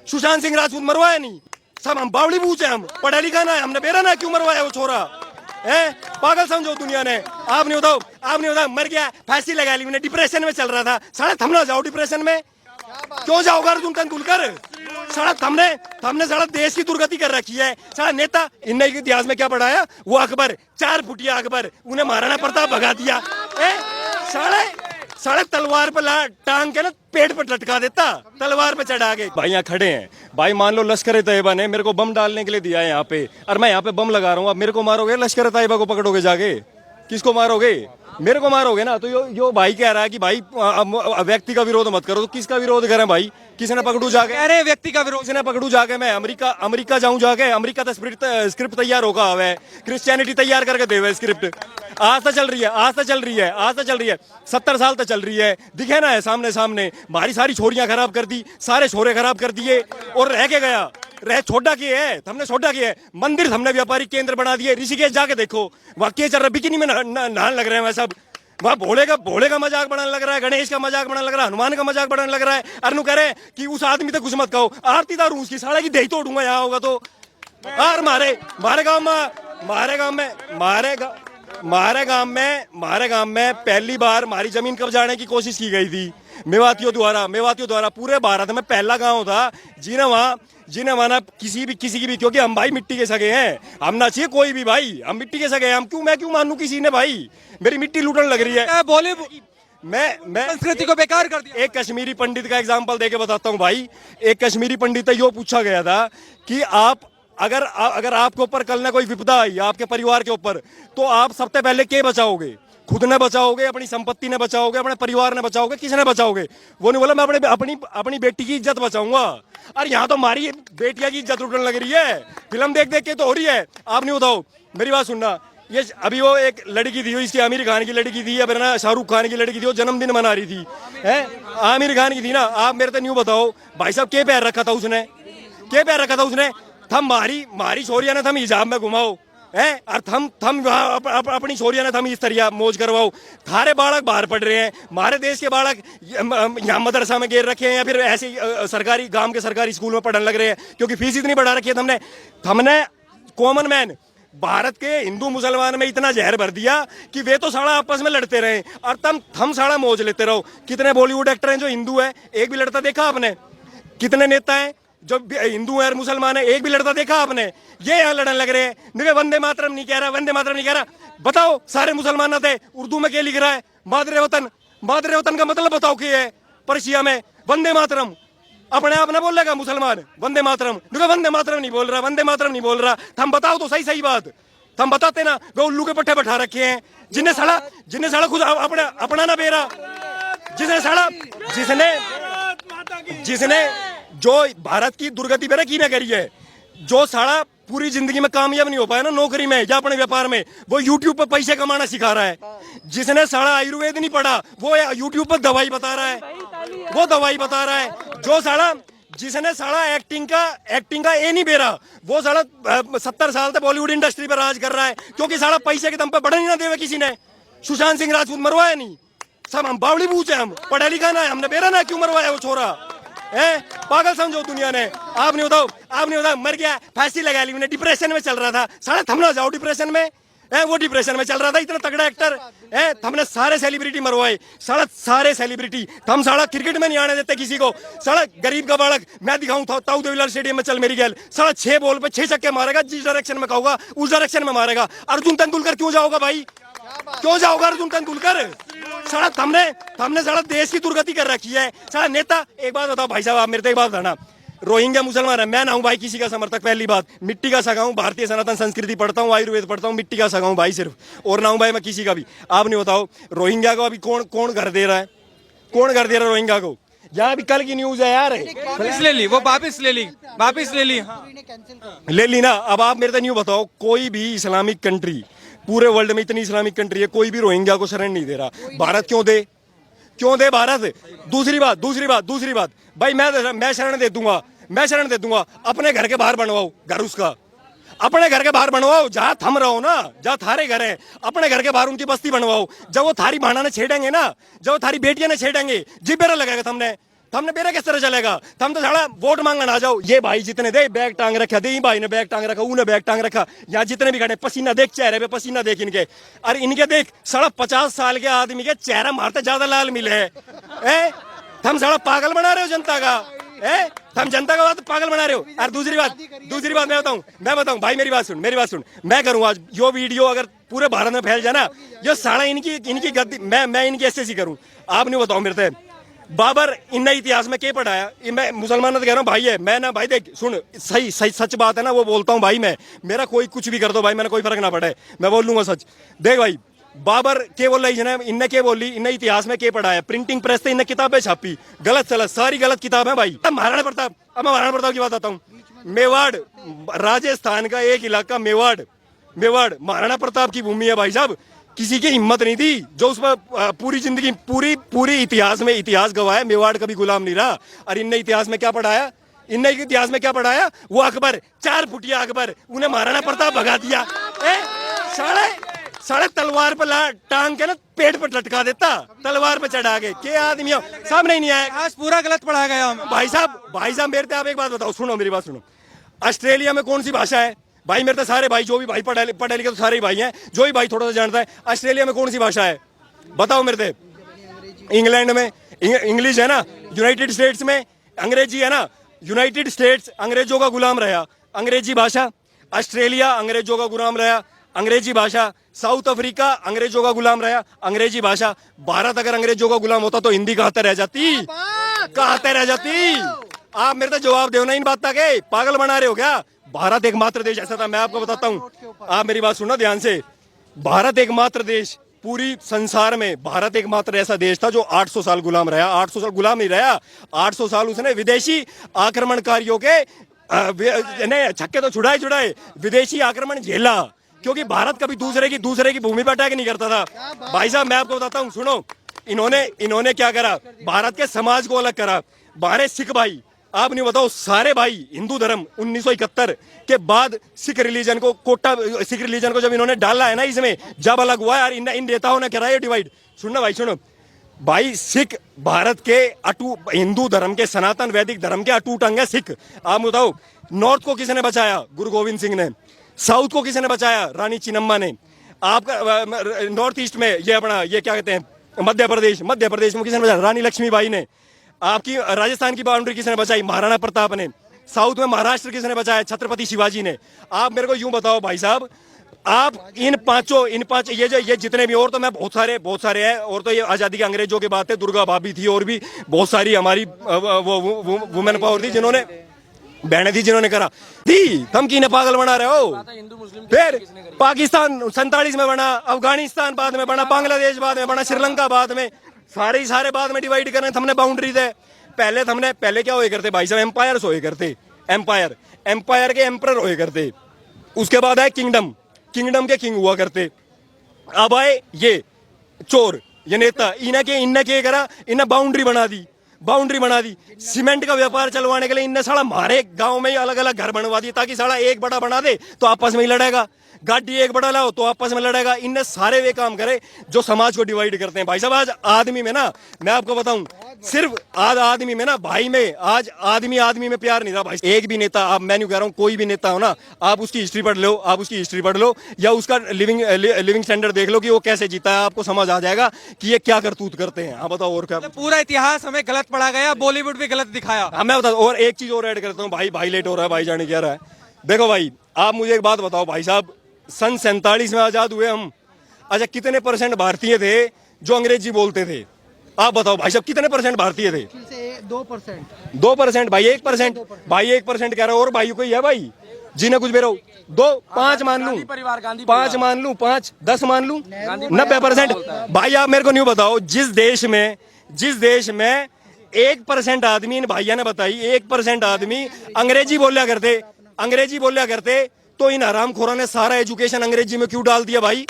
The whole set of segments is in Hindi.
सुशांत सिंह राजपूत मरवाया नहीं, सब हम बावड़ी बूझे, हम पढ़ा लिखा ना है, हमने बेरा ना क्यों मरवाया वो छोरा है? पागल समझो दुनिया ने। आपने बताओ मर गया, फांसी लगा ली, उन्हें डिप्रेशन में चल रहा था, साला थम ना जाओ डिप्रेशन में, क्यों जाओगे अर्जुन तेंदुलकर? साला हमने साला देश की दुर्गति कर रखी है। साला नेता इनने इतिहास में क्या पढ़ाया? वो अकबर, 4 फुटिया अकबर, उन्हें महाराणा प्रताप भगा दिया। साले तलवार पे टांग के ना पेट पर लटका देता, तलवार पे चढ़ा के। भाई यहाँ खड़े हैं, भाई मान लो लश्कर तैयबा ने मेरे को बम डालने के लिए दिया है यहाँ पे, और मैं यहाँ पे बम लगा रहा हूँ, अब मेरे को मारोगे? लश्कर तैयबा को पकड़ोगे जाके? किसको मारोगे? मेरे को मारोगे ना। तो यो भाई कह रहा है कि भाई व्यक्ति का विरोध मत करो, तो किसका विरोध करें भाई? किसी ने पकड़ू जाके? अरे व्यक्ति का विरोध, किसी ने पकड़ू जाके? मैं अमेरिका जाऊं जाके? अमेरिका तो स्क्रिप्ट तैयार होगा है, क्रिश्चियनिटी तैयार करके देवे स्क्रिप्ट। आज तो चल रही है 70 साल तक चल रही है, दिखे ना है सामने। हमारी सारी छोरियां खराब कर दी, सारे छोरे खराब कर दिए, और रह के गया छोटा किए है, हमने छोटा किया है। मंदिर हमने व्यापारिक केंद्र बना दिए। ऋषिकेश जाके देखो, वहाँ के चल रहा, बिकिनी में नहाने लग रहे हैं सब। वहाँ भोले का मजाक बनाने लग रहा है, गणेश का मजाक बनाने लग रहा है, हनुमान का मजाक बनाने लग रहा है। अरनू कह रहे कि उस आदमी तक कुछ मत कहो, आरती दारू उसकी साले की दही तोड़ूंगा यहाँ होगा तो। और मारे गांव में पहली बार हमारी जमीन कब्जाने की कोशिश की गई थी मेवातियों द्वारा। पूरे भारत में पहला गांव था जिन्हें वहां किसी की भी, क्योंकि हम भाई मिट्टी के सगे हैं, हम ना चाहिए कोई भी भाई, हम मिट्टी के सगे हैं, मैं क्यों मानूं किसी ने? भाई मेरी मिट्टी लूटने लग रही है। बोले मैं संस्कृति को बेकार कर दिया। एक कश्मीरी पंडित का एग्जांपल देके बताता हूँ भाई। एक कश्मीरी पंडित यो पूछा गया था कि आप अगर आपके ऊपर कल ना कोई विपदा आई आपके परिवार के ऊपर, तो आप सबसे पहले क्या बचाओगे? खुद ने बचाओगे, अपनी संपत्ति ने बचाओगे, अपने परिवार ने बचाओगे, किसने बचाओगे? वो नहीं बोला मैं अपनी बेटी की इज्जत बचाऊंगा। अरे यहाँ तो हमारी बेटिया की इज्जत उठने लग रही है, फिल्म देख के तो हो रही है। आप नहीं बताओ, मेरी बात सुनना। ये अभी वो एक लड़की थी, इसकी आमिर खान की लड़की थी, या फिर ना शाहरुख खान की लड़की थी, वो जन्मदिन मना रही थी, है आमिर खान की थी ना। आप मेरे तो न्यू बताओ भाई साहब, क्या पैर रखा था उसने? थम मारी छोरिया ने थम हिजाब में घुमाओ है, और थम अपनी छोरिया ने थम इस तरह मौज करवाओ। थारे बालक बाहर पढ़ रहे हैं, हमारे देश के बालक यहाँ मदरसा में गिर रखे हैं, या फिर ऐसे सरकारी गांव के सरकारी स्कूल में पढ़ने लग रहे हैं, क्योंकि फीस इतनी बढ़ा रखी है। हमने कॉमन मैन भारत के हिंदू मुसलमान में इतना जहर भर दिया कि वे तो साला आपस में लड़ते रहे, और हम साला मौज लेते रहो। कितने बॉलीवुड एक्टर हैं जो हिंदू है? एक भी लड़ता देखा आपने? कितने नेता हैं जो हिंदू है और मुसलमान है? एक भी लड़ता देखा आपने? ये यहाँ लड़ने लग रहे हैं। वंदे मातरम नहीं कह रहा। बताओ, सारे मुसलमान थे, उर्दू में क्या लिख रहा है? मादरे वतन का मतलब बताओ क्या है? पर्शिया में वंदे मातरम, अपने आप ना बोलेगा मुसलमान वंदे मातरम नहीं बोल रहा। हम बताओ तो सही बात, हम बताते ना। वे उल्लू के पट्टे बैठा रखे हैं, जिन्हें साला खुद अपना ना बेरा, जिसने जो भारत की दुर्गति पे की ना करी है, जो साला पूरी जिंदगी में कामयाब नहीं हो पाया ना नौकरी में या अपने व्यापार में, वो यूट्यूब पर पैसे कमाना सिखा रहा है। जिसने साला आयुर्वेद नहीं पढ़ा, वो यूट्यूब पर दवाई बता रहा है। जो साला जिसने साला एक्टिंग का ए नहीं बेरा, वो साला 70 साल तक बॉलीवुड इंडस्ट्री पर राज कर रहा है, क्योंकि साला पैसे के दम पे बढ़ने ना देवे किसी ने। सुशांत सिंह राजपूत मरवाया नहीं, सब हम बावड़ी बूझे, हम पढ़ा लिखा ना है, हमने बेरा ना क्यों मरवाया वो छोरा है? पागल समझो दुनिया ने। आप नहीं बताओ मर गया, फांसी लगा ली, उन्हें डिप्रेशन में चल रहा था, साला थम ना जाओ डिप्रेशन में है। वो डिप्रेशन में चल रहा था, इतना तगड़ा एक्टर है। हमने सारे सेलिब्रिटी मरवाए, सारे सेलिब्रिटी। हम साला क्रिकेट में नहीं आने देते किसी को। साला गरीब का बालक मैं दिखाऊं ताऊ देवीलाल स्टेडियम में चल मेरी गैल, साला 6 बॉल पे 6 छक्के मारेगा, जिस डायरेक्शन में कहूंगा उस डायरेक्शन में मारेगा। अर्जुन तेंदुलकर क्यों जाओगा भाई? क्यों जाओगा अर्जुन तेंदुलकर? साला हमने साला देश की दुर्गति कर रखी है। साला नेता, एक बात बताओ भाई साहब, आप मेरे से एक बात बताना। रोहिंग्या मुसलमान है, मैं ना हूं भाई किसी का समर्थक। पहली बात, मिट्टी का सगा हूं, भारतीय सनातन संस्कृति पढ़ता हूं, आयुर्वेद पढ़ता हूं, मिट्टी का सगा हूं भाई सिर्फ, और ना हूं भाई मैं किसी का भी। आप नहीं बताओ रोहिंग्या को अभी कौन घर दे रहा है? रोहिंग्या को? यहाँ भी कल की न्यूज है यार, वापिस ले ली ना। अब आप मेरे से न्यू बताओ, कोई भी इस्लामिक कंट्री, पूरे वर्ल्ड में इतनी इस्लामिक कंट्री है, कोई भी रोहिंग्या को शरण नहीं दे रहा। भारत क्यों दे भारत? दूसरी बात भाई, मैं शरण दे दूंगा। अपने घर के बाहर बनवाओ घर उसका, अपने घर के बाहर बनवाओ, जहां थम रहो ना, जहां थारे घर है, अपने घर के बाहर उनकी बस्ती बनवाओ। जब वो थारी भाना ने छेड़ेंगे ना, जब वो थारी बेटियां ने छेड़ेंगे, जिब्बेरा लगेगा हमने मेरा किस तरह चलेगा? हम तो साला वोट मांगना आ जाओ। ये भाई जितने दे बैग टांग रखा, दे भाई ने बैग टांग रखा, उने बैग टांग रखा, यहाँ जितने भी खड़े पसीना देख चेहरे पे, पसीना देख इनके। अरे इनके देख साला 50 साल के आदमी के चेहरा मारते ज्यादा लाल मिले है। हम साला पागल बना रहे हो जनता का, हम जनता का बात पागल बना रहे हो। और दूसरी बात मैं बताऊं भाई, मेरी बात सुन, मैं करूं आज यो वीडियो अगर पूरे भारत में फैल जाए ना, ये साला इनकी गद्दी, मैं इनकी ऐसे करूं। आप नहीं बताओ मेरे से बाबर इन इतिहास में क्या पढ़ाया? मैं मुसलमान तो कह रहा हूँ भाई है, मैं ना भाई देख सुन, सही सच बात है ना वो बोलता हूँ भाई। मैं मेरा कोई कुछ भी कर दो भाई, मैंने कोई फर्क ना पड़े, मैं बोल लूंगा सच। देख भाई बाबर के बोल रही है, इनने के बोली, इनने इतिहास में के पढ़ाया? प्रिंटिंग प्रेस से इनने किताबें छापी, गलत सलत सारी गलत किताब है भाई। अब महाराणा प्रताप की बात आता हूँ। मेवाड़ राजस्थान का एक इलाका मेवाड़ महाराणा प्रताप की भूमि है भाई साहब। किसी की हिम्मत नहीं थी जो उस पर पूरी जिंदगी पूरी इतिहास गवाया। मेवाड़ कभी गुलाम नहीं रहा। और इनने इतिहास में क्या पढ़ाया? वो अकबर 4 फुटिया अकबर, उन्हें महाराणा प्रताप भगा दिया। साढ़े तलवार पर टांग के ना पेट पर लटका देता, तलवार पर चढ़ा के। क्या आदमी हो, सामने नहीं आया। आज पूरा गलत पढ़ा गया भाई साहब मेरे आप एक बात बताओ, सुनो मेरी बात सुनो। ऑस्ट्रेलिया में कौन सी भाषा है भाई? मेरे तो सारे भाई जो भी भाई पढ़े लिखे तो सारे ही भाई हैं, जो भी भाई थोड़ा सा जानता है। ऑस्ट्रेलिया में कौन सी भाषा है बताओ मेरे से? इंग्लैंड में इंग्लिश है ना, यूनाइटेड स्टेट्स में अंग्रेजी है ना। यूनाइटेड स्टेट्स अंग्रेजों का गुलाम रहा, अंग्रेजी भाषा। ऑस्ट्रेलिया अंग्रेजों का गुलाम रहा, अंग्रेजी भाषा। साउथ अफ्रीका अंग्रेजों का गुलाम रहा, अंग्रेजी भाषा। भारत अगर अंग्रेजों का गुलाम होता तो हिंदी कहाँ रह जाती? आप मेरे तो जवाब दो ना इन बात के, पागल बना रहे हो क्या? भारत एकमात्र देश ऐसा था, मैं आपको बताता हूँ, आप मेरी बात सुनना ध्यान से। भारत एकमात्र देश पूरी संसार में, भारत एकमात्र ऐसा देश था जो 800 साल गुलाम रहा। 800 साल गुलाम नहीं रहा, 800 साल उसने विदेशी आक्रमणकारियों के छक्के तो छुड़ाए, विदेशी आक्रमण झेला। क्योंकि भारत कभी दूसरे की भूमि पर अटैक नहीं करता था। भाई साहब मैं आपको बताता हूँ, सुनो। इन्होंने क्या करा? भारत के समाज को अलग करा। बाहर सिख भाई, आप नहीं बताओ, सारे भाई हिंदू धर्म 1971 के बाद सिख रिलीजन को जब इन्होंने डाला है ना, इसमें जब अलग हुआ यार, इन नेताओं ने कराया डिवाइड। सुनना भाई, सुनो भाई, सिख भारत के हिंदू धर्म के, सनातन वैदिक धर्म के अटूट अंग है सिख। आप बताओ नॉर्थ को किसने बचाया? गुरु गोविंद सिंह ने। साउथ को किसने बचाया? रानी चिन्नम्मा ने। आपका नॉर्थ ईस्ट में ये क्या कहते हैं, मध्य प्रदेश में किसने बचाया? रानी लक्ष्मीबाई ने। आपकी राजस्थान की बाउंड्री किसने बचाई? महाराणा प्रताप ने। साउथ में महाराष्ट्र किसने बचाया? छत्रपति शिवाजी ने। आप मेरे को यूं बताओ भाई साहब, आप इन पांच ये जितने भी, और तो मैं बहुत सारे हैं, और तो ये आजादी के अंग्रेजों की बात है, दुर्गा भाभी थी, और भी बहुत सारी हमारी वो वुमेन पावर थी, जिन्होंने बहने थी, जिन्होंने करा थी। तुम की पागल बना रहे हो? फिर पाकिस्तान 47 में बना, अफगानिस्तान बाद में बना, बांग्लादेश बाद में बना, श्रीलंका बाद में, सारे बाद में डिवाइड करने हमने बाउंड्री थे। पहले क्या हुए करते भाई साहब? एम्पायर्स हुए करते, एम्पायर के एम्परर हुए करते। उसके बाद आए किंगडम के किंग हुआ करते। अब आए ये चोर, ये नेता, इन्हें क्या करा? इन्हें बाउंड्री बना दी। सीमेंट का व्यापार चलवाने के लिए इनने साला हमारे गांव में ही अलग अलग घर बनवा दिए, ताकि साला एक बड़ा बना दे तो आपस में ही लड़ेगा, गाड़ी एक बड़ा लाओ तो आपस में लड़ेगा। इनने सारे वे काम करे जो समाज को डिवाइड करते हैं। भाई साहब आज आदमी में ना, मैं आपको बताऊं, सिर्फ आज आदमी में ना, भाई में आज आदमी में प्यार नहीं रहा भाई। एक भी नेता, आप, मैं नहीं कह रहा हूं कोई भी नेता हो ना, आप उसकी हिस्ट्री पढ़ लो, या उसका लिविंग स्टैंडर्ड देख लो कि वो कैसे जीता है, आपको समझ आ जाएगा कि ये क्या करतूत करते हैं। हाँ बताओ और क्या? पूरा इतिहास हमें गलत पढ़ा गया, बॉलीवुड भी गलत दिखाया। हाँ मैं बता, और एक चीज और ऐड करता हूँ भाई लेट हो रहा है, भाई जाने क्या रहा है। देखो भाई, आप मुझे एक बात बताओ भाई साहब, सन 47 में आजाद हुए हम। अच्छा, कितने % भारतीय थे जो अंग्रेजी बोलते थे? आप बताओ भाई साहब, कितने % भारतीय थे? 2% भाई, 1% भाई, 1% कह रहा हूं। और भाई कोई है भाई जिन्हें कुछ बेरो? 2, 5 मान लूं, 5 मान लूं, 5, 10 मान लूं, 90%। भाई आप मेरे को नहीं बताओ, जिस देश में 1% आदमी, इन भाइया ने बताई, 1% आदमी अंग्रेजी बोलिया करते, तो इन हरामखोरों ने सारा एजुकेशन अंग्रेजी में क्यों डाल दिया भाई?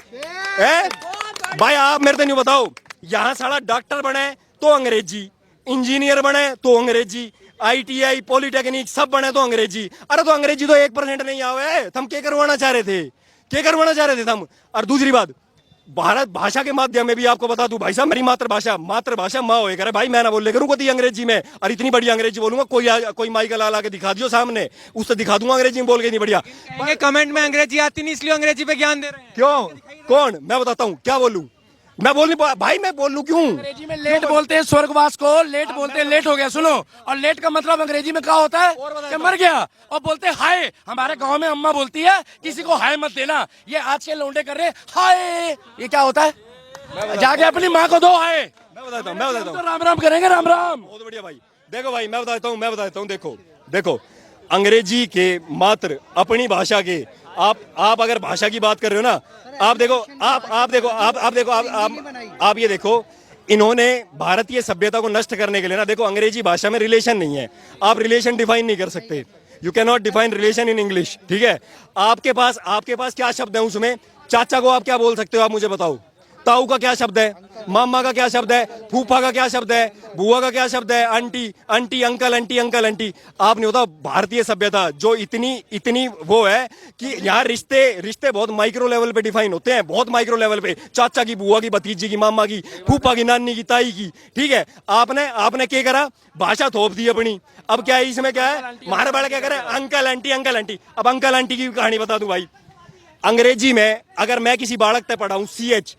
भाई आप मेरे को नहीं बताओ, यहाँ सारा डॉक्टर बने तो अंग्रेजी, इंजीनियर बने तो अंग्रेजी, ITI पॉलिटेक्निक सब बने तो अंग्रेजी। अरे तो अंग्रेजी तो 1% नहीं आवे, तुम क्या करवाना चाह रहे थे तुम? और दूसरी बात, भारत भाषा के माध्यम में भी आपको बता दूं भाई साहब, मेरी मातृभाषा माँ होएगा रे भाई, मैं ना बोल ले करूँ कोई अंग्रेजी में, और इतनी बड़ी अंग्रेजी बोलूंगा, कोई माई का लाल आके दिखा दियो सामने, उससे दिखा दूंगा अंग्रेजी में बोल के नहीं बढ़िया। कहेंगे कमेंट में अंग्रेजी आती नहीं इसलिए अंग्रेजी पे ज्ञान दे रहे हैं। क्यों, कौन, मैं बताता हूँ क्या बोलूं, मैं बोल नहीं भाई, मैं बोल लूं क्यों? अंग्रेजी में लेट बोलते हैं, स्वर्गवास को लेट बोलते हैं, लेट हो गया सुनो। और लेट का मतलब अंग्रेजी में क्या होता है कि मर गया। और बोलते हैं हाय, हमारे गांव में अम्मा बोलती है किसी को हाय मत देना, ये आज के लौंडे कर रहे हैं हाय, ये क्या होता है? जाके अपनी माँ को दो हाय। मैं बताता हूँ तो राम राम करेंगे, राम राम। बहुत बढ़िया भाई। देखो भाई मैं बताता हूँ, देखो अंग्रेजी के मात्र अपनी भाषा के, आप अगर भाषा की बात कर रहे हो ना, आप ये देखो, इन्होंने भारतीय सभ्यता को नष्ट करने के लिए ना, देखो अंग्रेजी भाषा में रिलेशन नहीं है, आप रिलेशन डिफाइन नहीं कर सकते, you can not define relation in English, ठीक है? आपके पास क्या शब्द है उसमें? चाचा को आप क्या बोल सकते हो, आप मुझे बताओ। ताऊ का क्या शब्द है? मामा का क्या शब्द है? फूफा का क्या शब्द है? बुआ का क्या शब्द है? Aunty uncle, aunty. आप नहीं होता भारतीय सभ्यता जो इतनी वो है कि यहाँ रिश्ते बहुत माइक्रो लेवल पे डिफाइन होते हैं, बहुत माइक्रो लेवल पे, चाचा की, बुआ की, भतीजी की, मामा की, फूफा की, नानी की, ताई की, ठीक है? आपने क्या करा? भाषा थोप दी अपनी। अब क्या है इसमें, क्या है? हमारे बड़ा क्या करे? Uncle aunty. अब अंकल आंटी की कहानी बता दूं भाई, अंग्रेजी में अगर मैं किसी बालक तक पढ़ाऊं, CH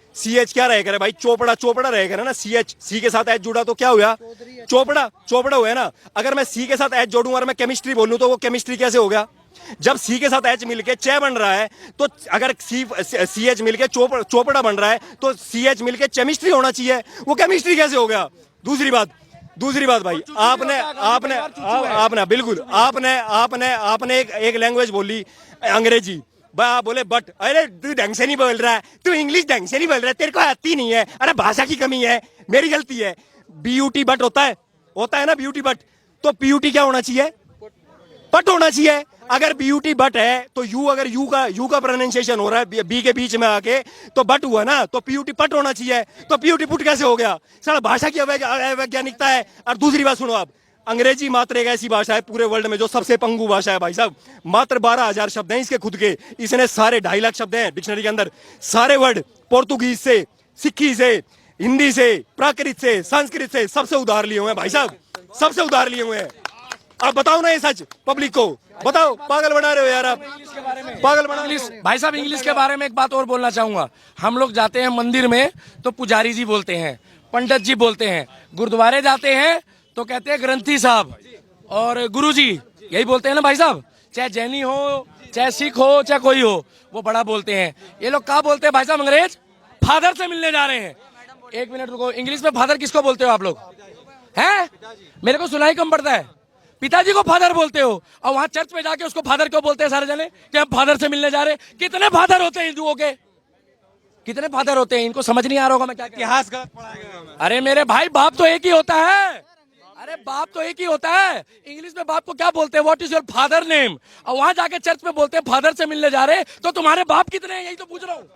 क्या रहेगा भाई? चोपड़ा रहेगा ना, सी के साथ एच जुड़ा तो क्या हुआ? चोपड़ा हुआ ना। अगर मैं सी के साथ एच जोड़ूं और मैं केमिस्ट्री बोलूं तो वो केमिस्ट्री कैसे हो गया? जब सी के साथ एच मिलके चे बन रहा है, तो अगर CH मिलके चोपड़ा बन रहा है, तो CH मिलके केमिस्ट्री होना चाहिए, वो केमिस्ट्री कैसे हो गया? दूसरी बात भाई, आपने एक लैंग्वेज बोली अंग्रेजी, आप बोले बट, अरे तू ढंग से नहीं बोल रहा है, तू इंग्लिश ढंग से नहीं बोल रहा है, तेरे को आती नहीं है, अरे भाषा की कमी है, मेरी गलती है। BUT बट होता है ना, BUT बट, तो PUT क्या होना चाहिए? पट होना चाहिए। अगर BUT बट है तो अगर यू का प्रोनाउंसिएशन हो रहा है बी के बीच में आके, तो बट हुआ ना, तो PUT पट होना चाहिए, तो PUT पुट कैसे हो गया? सारा भाषा की अवैज्ञानिकता है। और दूसरी बात सुनो, आप अंग्रेजी मात्र एक ऐसी भाषा है पूरे वर्ल्ड में जो सबसे पंगु भाषा है भाई साहब। मात्र 12,000 शब्द हैं इसके खुद के, इसने सारे 2.5 लाख शब्द हैं डिक्शनरी के अंदर, सारे वर्ड पोर्तुगीज से, सिक्की से, हिंदी से, प्राकृत से, संस्कृत से, सबसे उधार लिए हुए हैं भाई साहब, सबसे उधार लिए हुए हैं। आप बताओ ना ये सच पब्लिक को, बताओ, पागल बना रहे हो यार आप, पागल बना रहे हो। भाई साहब इंग्लिश के बारे में एक बात और बोलना चाहूंगा। हम लोग जाते हैं मंदिर में तो पुजारी जी बोलते हैं, पंडित जी बोलते हैं, गुरुद्वारे जाते हैं तो कहते हैं ग्रंथी साहब और गुरु जी, यही बोलते हैं ना भाई साहब। चाहे जैनी हो, चाहे सिख हो, चाहे कोई हो, वो बड़ा बोलते हैं। ये लोग क्या बोलते हैं भाई साहब? अंग्रेज फादर से मिलने जा रहे हैं। एक मिनट रुको, इंग्लिश में फादर किसको बोलते हो आप लोग? हैं? मेरे को सुनाई कम पड़ता है। पिताजी को फादर बोलते हो, और वहां चर्च में जाके उसको फादर क्यों बोलते हैं सारे जने कि हम फादर से मिलने जा रहे हैं? कितने फादर होते हैं हिंदुओं के? कितने फादर होते हैं? इनको समझ नहीं आ रहा होगा मैं क्या। इतिहास गलत पढ़ाया गया हमें। अरे मेरे भाई, बाप तो एक ही होता है। अरे बाप तो एक ही होता है। इंग्लिश में बाप को क्या बोलते हैं? What is your father name? और वहां जाके चर्च में बोलते हैं फादर से मिलने जा रहे, तो तुम्हारे बाप कितने हैं? यही तो पूछ रहा हूँ।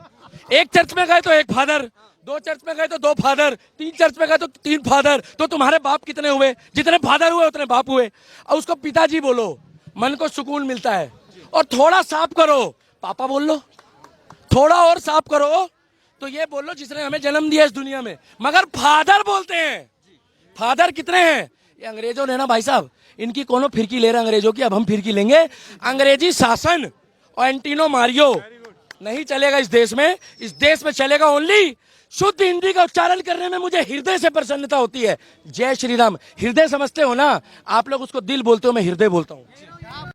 एक चर्च में गए तो एक फादर, 2 चर्च में गए तो 2 फादर, 3 चर्च में गए तो 3 फादर, तो तुम्हारे बाप कितने हुए? जितने फादर हुए उतने बाप हुए। और उसको पिताजी बोलो, मन को सुकून मिलता है। और थोड़ा साफ करो, पापा बोल लो। थोड़ा और साफ करो तो ये बोल लो जिसने हमें जन्म दिया इस दुनिया में, मगर फादर बोलते हैं। फादर कितने हैं? ये अंग्रेजों ने ना भाई साहब, इनकी कोनो फिरकी ले रहे अंग्रेजों की, अब हम फिरकी लेंगे। अंग्रेजी शासन और एंटीनो मारियो नहीं चलेगा इस देश में। इस देश में चलेगा ओनली शुद्ध हिंदी का उच्चारण करने में मुझे हृदय से प्रसन्नता होती है। जय श्री राम। हृदय समझते हो ना आप लोग, उसको दिल बोलते हो, मैं हृदय बोलता हूँ।